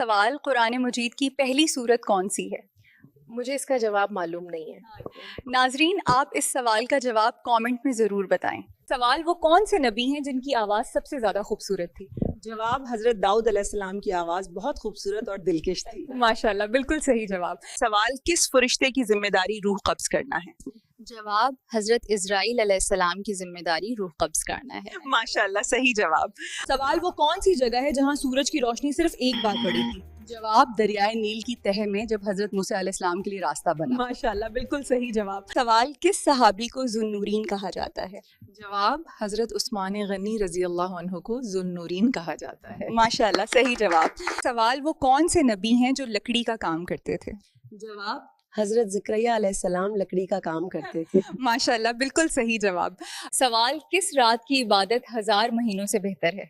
سوال قرآن مجید کی پہلی سورت کون سی ہے؟ مجھے اس کا جواب معلوم نہیں ہے۔ ناظرین آپ اس سوال کا جواب کامنٹ میں ضرور بتائیں۔ سوال وہ کون سے نبی ہیں جن کی آواز سب سے زیادہ خوبصورت تھی؟ جواب حضرت داؤد علیہ السلام کی آواز بہت خوبصورت اور دلکش تھی۔ ماشاءاللہ بالکل صحیح جواب۔ سوال کس فرشتے کی ذمہ داری روح قبض کرنا ہے؟ جواب حضرت اسرائیل علیہ السلام کی ذمہ داری روح قبض کرنا ہے۔ ماشاءاللہ صحیح جواب۔ سوال وہ کون سی جگہ ہے جہاں سورج کی روشنی صرف ایک بار پڑی تھی؟ جواب دریائے نیل کی تہہ میں جب حضرت موسیٰ علیہ السلام کے لیے راستہ بنا۔ ماشاءاللہ بالکل صحیح جواب۔ سوال کس صحابی کو ذو النورین کہا جاتا ہے؟ جواب حضرت عثمان غنی رضی اللہ عنہ کو ذو النورین کہا جاتا ہے۔ ماشاءاللہ صحیح جواب۔ سوال وہ کون سے نبی ہیں جو لکڑی کا کام کرتے تھے؟ جواب حضرت زکریا علیہ السلام لکڑی کا کام کرتے تھے۔ ماشاءاللہ بالکل صحیح جواب۔ سوال کس رات کی عبادت 1000 مہینوں سے بہتر ہے؟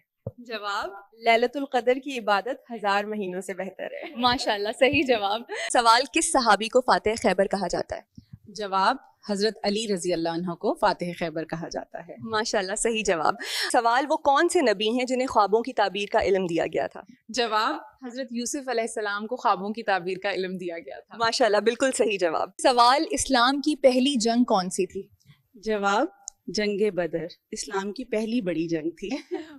جواب لیلۃ القدر کی عبادت 1000 مہینوں سے بہتر ہے۔ ماشاءاللہ صحیح جواب۔ سوال کس صحابی کو فاتح خیبر کہا جاتا ہے؟ جواب حضرت علی رضی اللہ عنہ کو فاتح خیبر کہا جاتا ہے۔ ماشاءاللہ صحیح جواب۔ سوال وہ کون سے نبی ہیں جنہیں خوابوں کی تعبیر کا علم دیا گیا تھا؟ جواب حضرت یوسف علیہ السلام کو خوابوں کی تعبیر کا علم دیا گیا تھا۔ ماشاءاللہ بالکل صحیح جواب۔ سوال اسلام کی پہلی جنگ کون سی تھی؟ جواب جنگ بدر اسلام کی پہلی بڑی جنگ تھی۔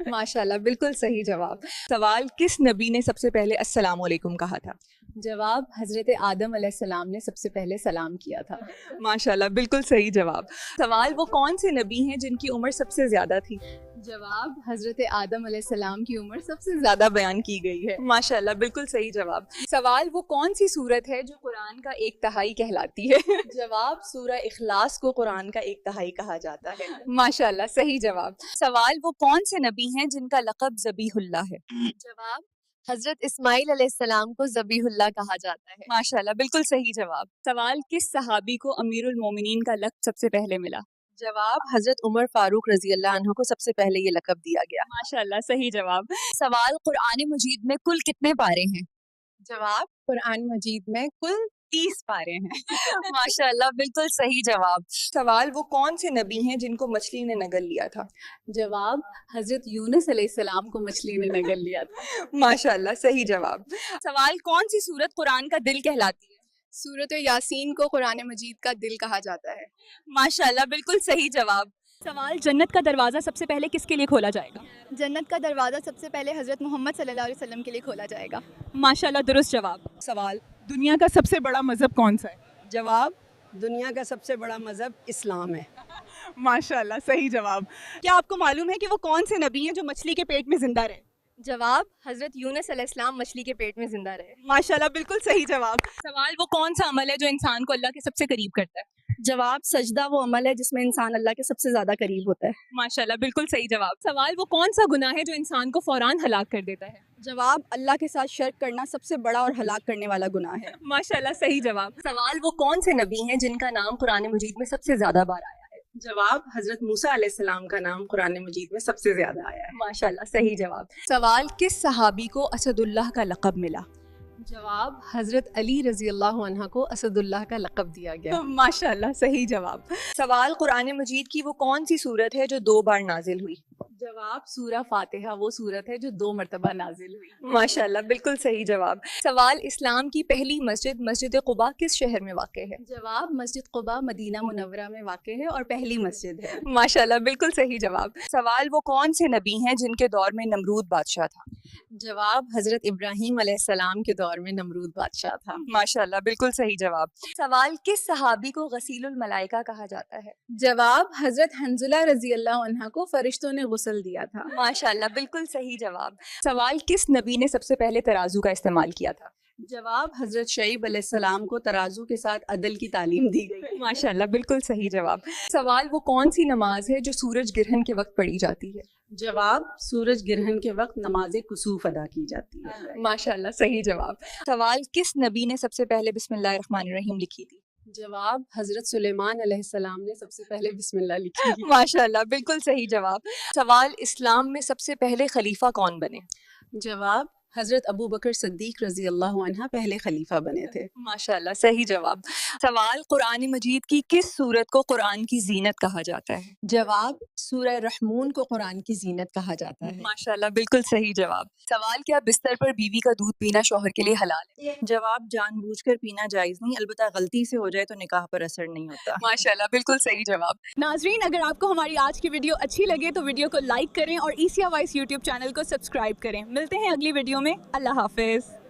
ماشاءاللہ بالکل صحیح جواب۔ سوال کس نبی نے سب سے پہلے السلام علیکم کہا تھا؟ جواب حضرت آدم علیہ السلام نے سب سے پہلے سلام کیا تھا۔ ماشاءاللہ بالکل صحیح جواب۔ سوال وہ کون سے نبی ہیں جن کی عمر سب سے زیادہ تھی؟ جواب حضرت آدم علیہ السلام کی عمر سب سے زیادہ بیان کی گئی ہے۔ ماشاءاللہ بالکل صحیح جواب۔ سوال وہ کون سی سورت ہے جو قرآن کا 1/3 کہلاتی ہے؟ جواب سورہ اخلاص کو قرآن کا 1/3 کہا جاتا ہے۔ ماشاءاللہ صحیح جواب۔ سوال وہ کون سے نبی ہیں جن کا لقب ذبیح اللہ ہے؟ جواب حضرت اسماعیل علیہ السلام کو ذبیح اللہ کہا جاتا ہے۔ ماشاءاللہ بالکل صحیح جواب۔ سوال کس صحابی کو امیر المومنین کا لقب سب سے پہلے ملا؟ جواب حضرت عمر فاروق رضی اللہ عنہ کو سب سے پہلے یہ لقب دیا گیا۔ ماشاءاللہ صحیح جواب۔ سوال قرآن مجید میں کل کتنے پارے ہیں؟ جواب قرآن مجید میں کل 30 پارے ہیں۔ ماشاءاللہ بالکل صحیح جواب۔ سوال وہ کون سے نبی ہیں جن کو مچھلی نے نگل لیا تھا؟ جواب حضرت یونس علیہ السلام کو مچھلی نے نگل لیا تھا۔ ماشاءاللہ صحیح جواب۔ سوال کون سی سورت قرآن کا دل کہلاتی ہے؟ سورۃ یاسین کو قرآن مجید کا دل کہا جاتا ہے۔ ماشاءاللہ بالکل صحیح جواب۔ سوال جنت کا دروازہ سب سے پہلے کس کے لیے کھولا جائے گا؟ جنت کا دروازہ سب سے پہلے حضرت محمد صلی اللہ علیہ وسلم کے لیے کھولا جائے گا۔ ماشاءاللہ درست جواب۔ سوال دنیا کا سب سے بڑا مذہب کون سا ہے؟ جواب دنیا کا سب سے بڑا مذہب اسلام ہے۔ ماشاءاللہ صحیح جواب۔ کیا آپ کو معلوم ہے کہ وہ کون سے نبی ہیں جو مچھلی کے پیٹ میں زندہ رہے؟ جواب حضرت یونس علیہ السلام مچھلی کے پیٹ میں زندہ رہے۔ ماشاءاللہ بالکل صحیح جواب۔ سوال وہ کون سا عمل ہے جو انسان کو اللہ کے سب سے قریب کرتا ہے؟ جواب سجدہ وہ عمل ہے جس میں انسان اللہ کے سب سے زیادہ قریب ہوتا ہے۔ ماشاءاللہ بالکل صحیح جواب۔ سوال وہ کون سا گناہ ہے جو انسان کو فوراً ہلاک کر دیتا ہے؟ جواب اللہ کے ساتھ شرک کرنا سب سے بڑا اور ہلاک کرنے والا گناہ ہے۔ ماشاءاللہ صحیح جواب۔ سوال وہ کون سے نبی ہیں جن کا نام قرآن مجید میں سب سے زیادہ بار آیا ہے؟ جواب حضرت موسیٰ علیہ السلام کا نام قرآن مجید میں سب سے زیادہ آیا ہے۔ ماشاءاللہ صحیح جواب۔ سوال کس صحابی کو اسد اللہ کا لقب ملا؟ جواب حضرت علی رضی اللہ عنہ کو اسد اللہ کا لقب دیا گیا۔ ماشاءاللہ صحیح جواب۔ سوال قرآن مجید کی وہ کون سی سورت ہے جو 2 بار نازل ہوئی؟ جواب سورہ فاتحہ وہ سورت ہے جو 2 مرتبہ نازل ہوئی۔ ماشاءاللہ بالکل صحیح جواب۔ سوال اسلام کی پہلی مسجد مسجد قباء کس شہر میں واقع ہے؟ جواب مسجد قباء مدینہ منورہ میں واقع ہے اور پہلی مسجد ہے۔ ماشاءاللہ بالکل صحیح جواب۔ سوال وہ کون سے نبی ہیں جن کے دور میں نمرود بادشاہ تھا؟ جواب حضرت ابراہیم علیہ السلام کے دور میں نمرود بادشاہ تھا۔ ماشاءاللہ بالکل صحیح جواب۔ سوال کس صحابی کو غسیل الملائکہ کہا جاتا ہے؟ جواب حضرت حنظلہ رضی اللہ عنہ کو فرشتوں نے غسل دیا تھا۔ ماشاءاللہ بالکل صحیح جواب۔ سوال کس نبی نے سب سے پہلے ترازو کا استعمال کیا تھا؟ جواب حضرت شعیب علیہ السلام کو ترازو کے ساتھ عدل کی تعلیم دی گئی۔ ماشاءاللہ بالکل صحیح جواب۔ سوال وہ کون سی نماز ہے جو سورج گرہن کے وقت پڑھی جاتی ہے؟ جواب سورج گرہن کے وقت نماز کسوف ادا کی جاتی ہے۔ ماشاءاللہ صحیح جواب۔ سوال کس نبی نے سب سے پہلے بسم اللہ الرحمن الرحیم لکھی تھی؟ جواب حضرت سلیمان علیہ السلام نے سب سے پہلے بسم اللہ لکھی تھی۔ ماشاءاللہ بالکل صحیح جواب۔ سوال اسلام میں سب سے پہلے خلیفہ کون بنے؟ جواب حضرت ابو بکر صدیق رضی اللہ عنہ پہلے خلیفہ بنے تھے. ماشاءاللہ صحیح جواب. سوال قرآن مجید کی کس سورت کو قرآن کی زینت کہا جاتا ہے؟ جواب سورہ رحمون کو قرآن کی زینت کہا جاتا ہے. ماشاءاللہ بالکل صحیح جواب. سوال کیا بستر پر بیوی کا دودھ پینا شوہر کے لیے حلال ہے؟ جواب جان بوجھ کر پینا جائز نہیں، البتہ غلطی سے ہو جائے تو نکاح پر اثر نہیں ہوتا. ماشاءاللہ بالکل صحیح جواب. ناظرین اگر آپ کو ہماری آج کی ویڈیو اچھی لگے تو ویڈیو کو لائک کریں اور ایسیا وائس یوٹیوب چینل کو سبسکرائب کریں. ملتے ہیں اگلی ویڈیو میں. اللہ حافظ.